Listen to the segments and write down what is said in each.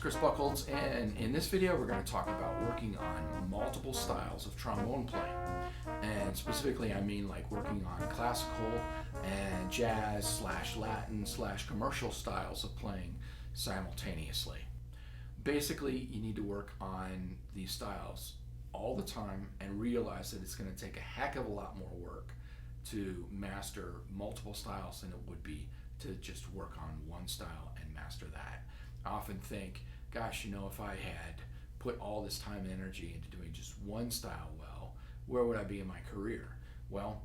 Chris Buckholz, and in this video we're going to talk about working on multiple styles of trombone playing. And specifically I mean like working on classical and jazz slash Latin slash commercial styles of playing simultaneously. Basically you need to work on these styles all the time and realize that it's going to take a heck of a lot more work to master multiple styles than it would be to just work on one style and master that. I often think, gosh, if I had put all this time and energy into doing just one style well, where would I be in my career? Well,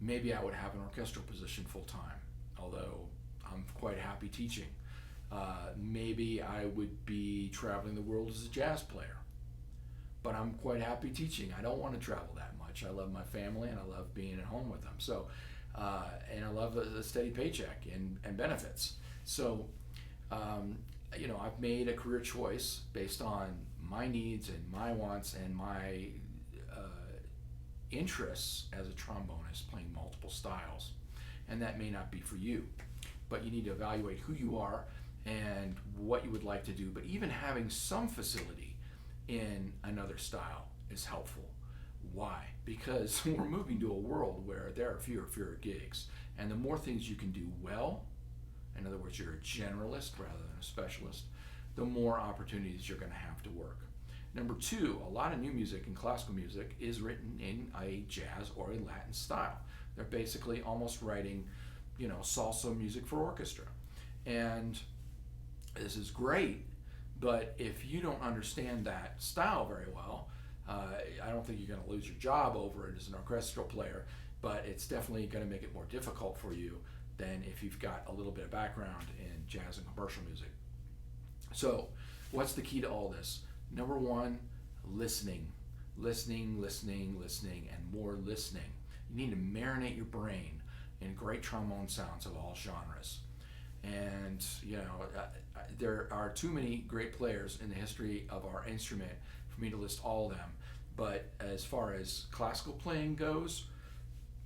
maybe I would have an orchestral position full time, although I'm quite happy teaching. Maybe I would be traveling the world as a jazz player, but I'm quite happy teaching. I don't want to travel that much. I love my family and I love being at home with them. So, and I love a steady paycheck and benefits. So, I've made a career choice based on my needs and my wants and my interests as a trombonist playing multiple styles. And that may not be for you, but you need to evaluate who you are and what you would like to do. But even having some facility in another style is helpful. Why? Because we're moving to a world where there are fewer gigs, and the more things you can do well, in other words, you're a generalist rather than a specialist, the more opportunities you're going to have to work. Number two, a lot of new music and classical music is written in a jazz or a Latin style. They're basically almost writing, salsa music for orchestra. And this is great, but if you don't understand that style very well, I don't think you're going to lose your job over it as an orchestral player, but it's definitely going to make it more difficult for you than if you've got a little bit of background in jazz and commercial music. So, what's the key to all this? Number one, listening. Listening, and more listening. You need to marinate your brain in great trombone sounds of all genres. And, there are too many great players in the history of our instrument for me to list all of them. But as far as classical playing goes,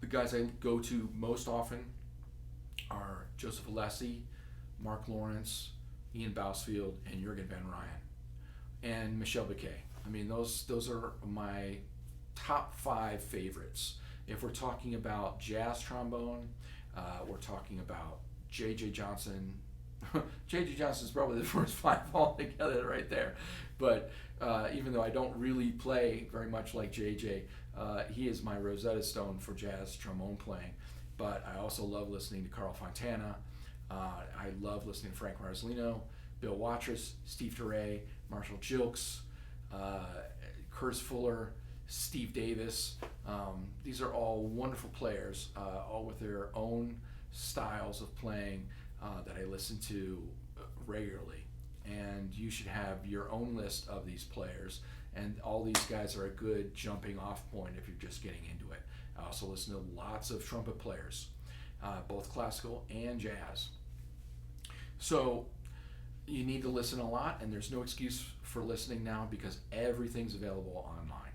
the guys I go to most often are Joseph Alessi, Mark Lawrence, Ian Bousfield, and Jürgen Van Ryan, and Michel Biquet. Those are my top 5 favorites. If we're talking about jazz trombone, we're talking about J.J. Johnson. J.J. Johnson's probably the first 5 altogether right there. But even though I don't really play very much like J.J., he is my Rosetta Stone for jazz trombone playing. But I also love listening to Carl Fontana. I love listening to Frank Marzolino, Bill Watrous, Steve Turre, Marshall Jilks, Curtis Fuller, Steve Davis. These are all wonderful players, all with their own styles of playing that I listen to regularly. And you should have your own list of these players, and all these guys are a good jumping off point if you're just getting into it. I also listen to lots of trumpet players, both classical and jazz. So you need to listen a lot, and there's no excuse for listening now because everything's available online.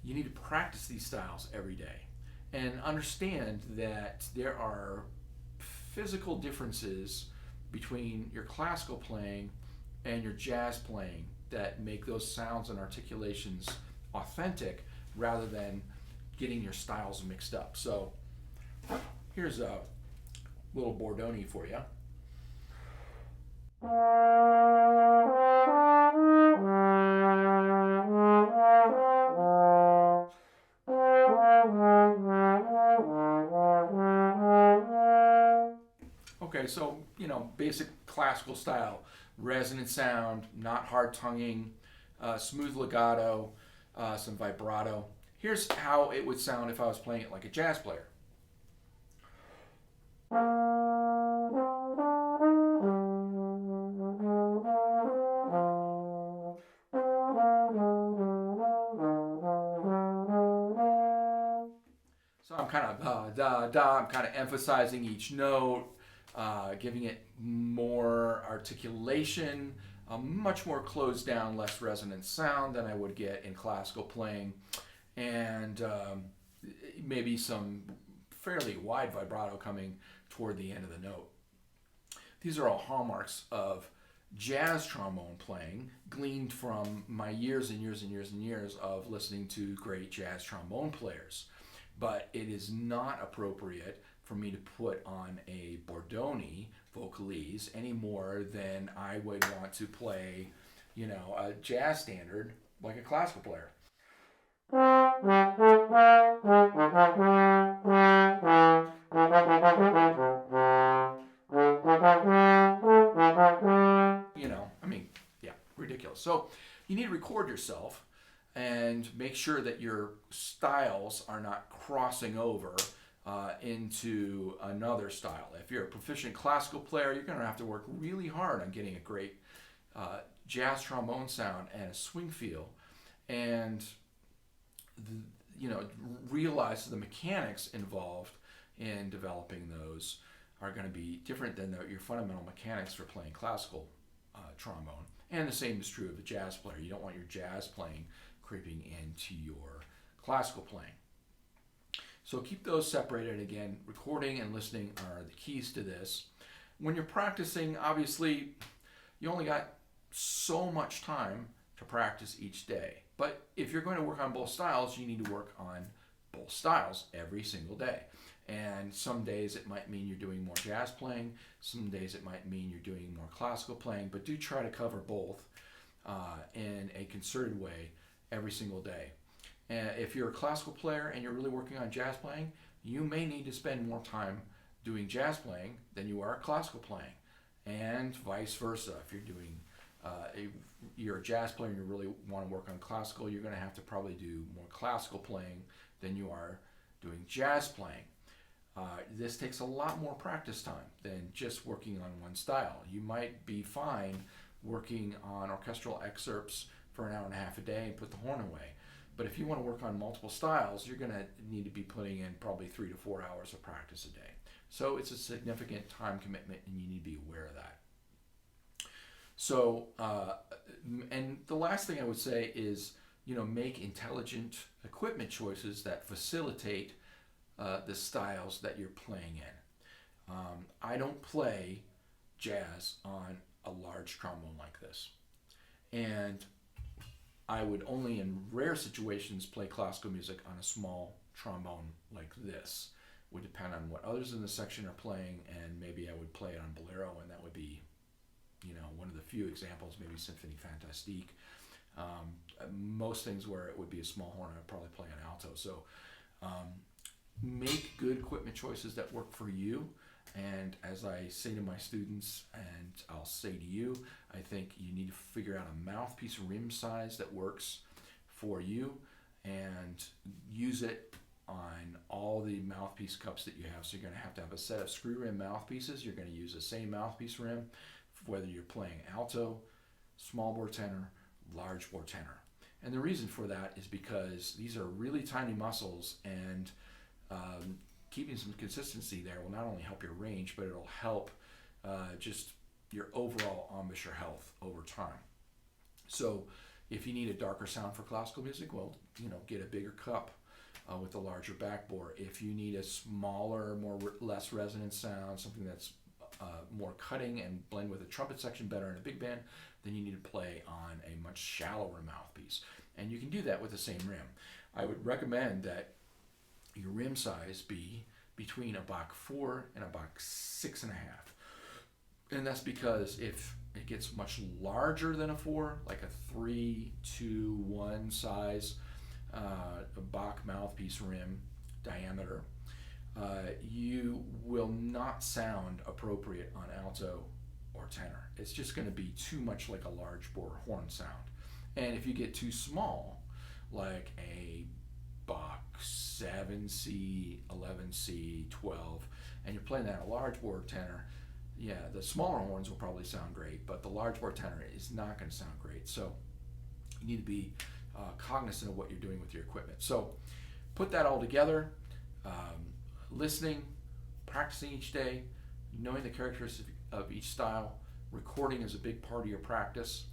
You need to practice these styles every day and understand that there are physical differences between your classical playing and your jazz playing that make those sounds and articulations authentic rather than getting your styles mixed up. So here's a little Bordoni for you. Okay, so basic classical style, resonant sound, not hard tonguing, smooth legato, some vibrato. Here's how it would sound if I was playing it like a jazz player. So I'm kind of I'm kind of emphasizing each note, giving it more articulation, a much more closed down, less resonant sound than I would get in classical playing, and maybe some fairly wide vibrato coming toward the end of the note. These are all hallmarks of jazz trombone playing gleaned from my years and years and years and years of listening to great jazz trombone players. But it is not appropriate for me to put on a Bordoni vocalise any more than I would want to play, a jazz standard like a classical player. Yeah, ridiculous. So you need to record yourself and make sure that your styles are not crossing over into another style. If you're a proficient classical player, you're going to have to work really hard on getting a great jazz trombone sound and a swing feel, and realize the mechanics involved in developing those are going to be different than your fundamental mechanics for playing classical trombone. And the same is true of a jazz player. You don't want your jazz playing creeping into your classical playing. So keep those separated. Again, recording and listening are the keys to this. When you're practicing, obviously, you only got so much time to practice each day. But if you're going to work on both styles, you need to work on both styles every single day. And some days it might mean you're doing more jazz playing. Some days it might mean you're doing more classical playing. But do try to cover both in a concerted way every single day. And if you're a classical player and you're really working on jazz playing, you may need to spend more time doing jazz playing than you are classical playing, and vice versa. If you're doing you're a jazz player and you really want to work on classical, you're going to have to probably do more classical playing than you are doing jazz playing. This takes a lot more practice time than just working on one style. You might be fine working on orchestral excerpts for an hour and a half a day and put the horn away. But if you want to work on multiple styles, you're going to need to be putting in probably 3 to 4 hours of practice a day. So it's a significant time commitment, and you need to be aware of that. So, and the last thing I would say is, make intelligent equipment choices that facilitate the styles that you're playing in. I don't play jazz on a large trombone like this. And I would only in rare situations play classical music on a small trombone like this. Would depend on what others in the section are playing, and maybe I would play it on bolero, and that would be, one of the few examples, maybe Symphonie Fantastique. Most things where it would be a small horn, I'd probably play an alto. So make good equipment choices that work for you. And as I say to my students, and I'll say to you, I think you need to figure out a mouthpiece rim size that works for you, and use it on all the mouthpiece cups that you have. So you're going to have a set of screw rim mouthpieces. You're going to use the same mouthpiece rim, whether you're playing alto, small bore tenor, large bore tenor. And the reason for that is because these are really tiny muscles, and keeping some consistency there will not only help your range, but it'll help just your overall embouchure health over time. So if you need a darker sound for classical music, well, get a bigger cup with a larger back bore. If you need a smaller, less resonant sound, something that's more cutting and blend with a trumpet section better in a big band, then you need to play on a much shallower mouthpiece. And you can do that with the same rim. I would recommend that your rim size be between a Bach 4 and a Bach 6.5. And that's because if it gets much larger than a 4, like a 3-2-1 size Bach mouthpiece rim diameter, you will not sound appropriate on alto or tenor. It's just going to be too much like a large bore horn sound. And if you get too small, like a Bach 7C, 11C, 12, and you're playing that a large bore tenor, the smaller horns will probably sound great, but the large bore tenor is not going to sound great. So you need to be cognizant of what you're doing with your equipment. So put that all together, listening, practicing each day, knowing the characteristics of each style. Recording is a big part of your practice.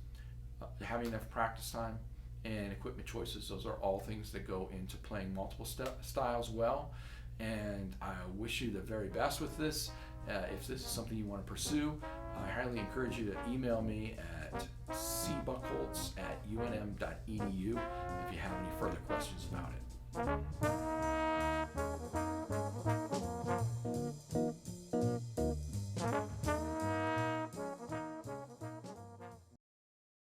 Having enough practice time and equipment choices, those are all things that go into playing multiple styles well. And I wish you the very best with this. If this is something you want to pursue, I highly encourage you to email me at cbuckholz@unm.edu if you have any further questions about it.